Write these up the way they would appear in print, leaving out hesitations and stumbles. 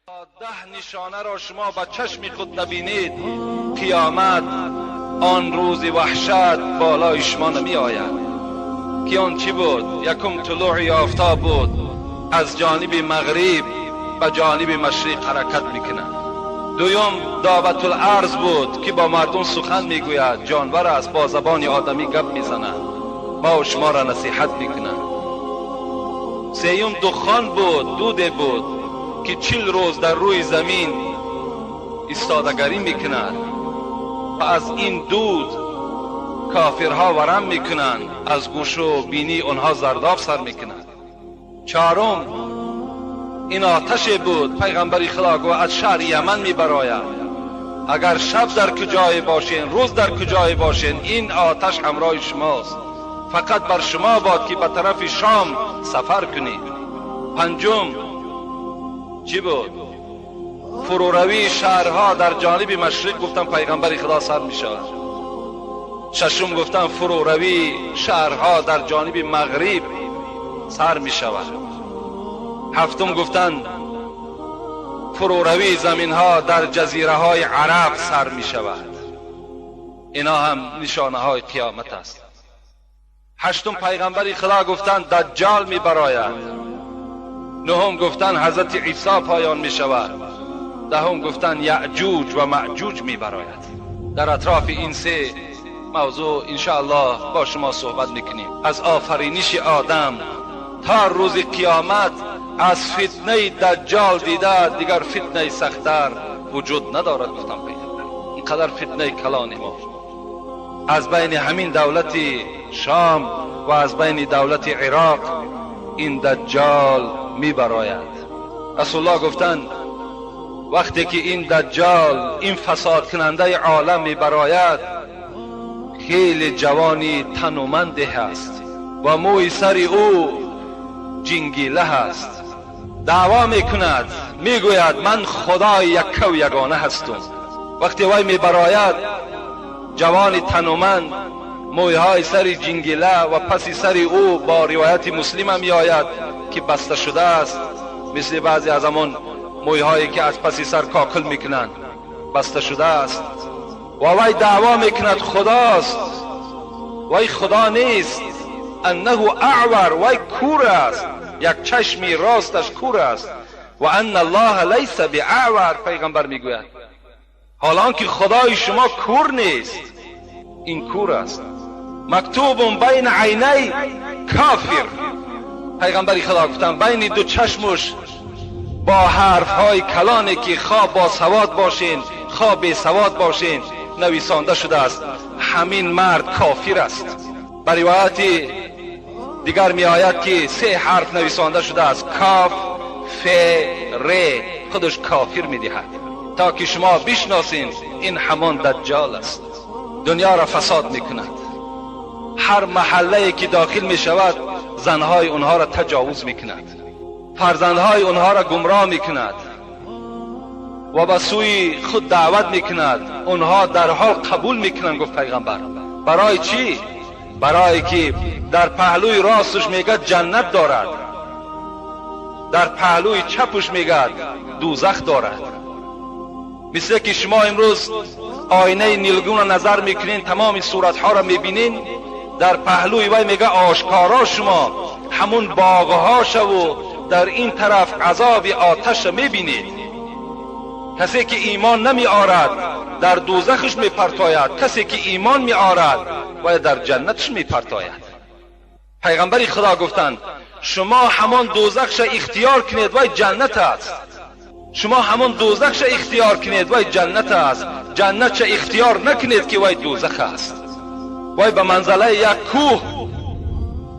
10 نشانه را شما با چشم خود نبینید، قیامت آن روز وحشت بالای شما نمی آید. که آن چی بود؟ یکم طلوع آفتاب بود، از جانب مغرب به جانب مشرق حرکت میکنه. دویم دعوت الارض بود که با مردم سخن میگوید، جانور است با زبان آدمی گپ میزنه، ما و شما را نصیحت میکنه. سوم دخان بود، دوده بود که 40 روز در روی زمین استادگری میکند و از این دود کافرها ورم میکنند، از گوش و بینی آنها زرداب سر میکنند. چهارم این آتش بود، پیغمبر خدا گفت از شهر یمن میبراید، اگر شب در کجای باشین، روز در کجای باشین، این آتش همراه شماست، فقط بر شما باد که به طرف شام سفر کنید. پنجم چی بود؟ فروروی شهرها در جانب مشرق گفتن پیغمبر خدا سر می شود. ششم گفتن فروروی شهرها در جانب مغرب سر می شود. هفتم گفتن فروروی زمین ها در جزیره های عرب سر می شود. اینا هم نشانه های قیامت است. هشتم پیغمبر خدا گفتن دجال می براید. نهم گفتن حضرت عیسی پایان می شود. دهم گفتن یعجوج و معجوج می براید. در اطراف این سه موضوع انشاءالله با شما صحبت میکنیم. از آفرینش آدم تا روز قیامت، از فتنه دجال دیده دیگر فتنه سختر وجود ندارد. گفتم پیغمبر اینقدر فتنه کلان ما از بین همین دولت شام و از بین دولت عراق این دجال می براید. رسول الله گفتند وقتی که این دجال، این فساد کننده عالم می براید، خیلی جوانی تنومنده هست و موی سر او جنگیله هست، دعوا می کند، می گوید من خدای یک و یگانه هستم. وقتی وی می براید جوان تنومند، مویهای سر جنگیله و پس سر او با روایت مسلم می آید که بسته شده است، مثل بعضی از همون مویهایی که از پس سر کاکل میکنند، بسته شده است و وی دعوا میکند خداست. وی خدا نیست، انه اعور، وی کور است، یک چشمی راستش کور است. و ان الله لیس باعور، پیغمبر میگوید حالان که خدای شما کور نیست، این کور است. مکتوب بین عینی کافر، پیغمبر خدا گفتن بین دو چشمش با حرف های کلانی که خواه با سواد باشین خواه بی سواد باشین نویسانده شده است همین مرد کافر است. بر روایت دیگر می آید که 3 حرف نویسانده شده است، کاف، ف، ر، خودش کافر می دهد، تا که شما بشناسین این همان دجال است. دنیا را فساد می کند، هر محله که داخل می شود زنهای اونها را تجاوز می کند، فرزندهای اونها را گمراه می کند و به سوی خود دعوت می کند. اونها در حال قبول می کنند. گفت پیغمبر برای چی؟ برای که در پهلوی راستش میگه جنت دارد، در پهلوی چپش میگه دوزخ دارد. مثل که شما امروز آینه نیلگون را نظر میکنین، تمام صورتها را میبینین، در پهلوی وی میگه آشکارا شما همون باغها شو در این طرف عذاب آتش میبینید. کسی که ایمان نمی آرد در دوزخش می پرتاید، کسی که ایمان می آرد و در جنتش می پرتاید. پیغمبر خدا گفتند شما همان دوزخش اختیار کنید و جنت است، شما همان دوزخش اختیار کنید و جنت است، جنتش اختیار نکنید که وی دوزخ است. وی به منزله یک کوه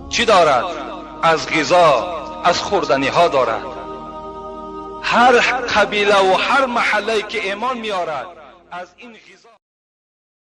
چی دارد؟ از غذا، از خوردنی ها دارد. هر قبیله و هر محله که ایمان میارد از این غذا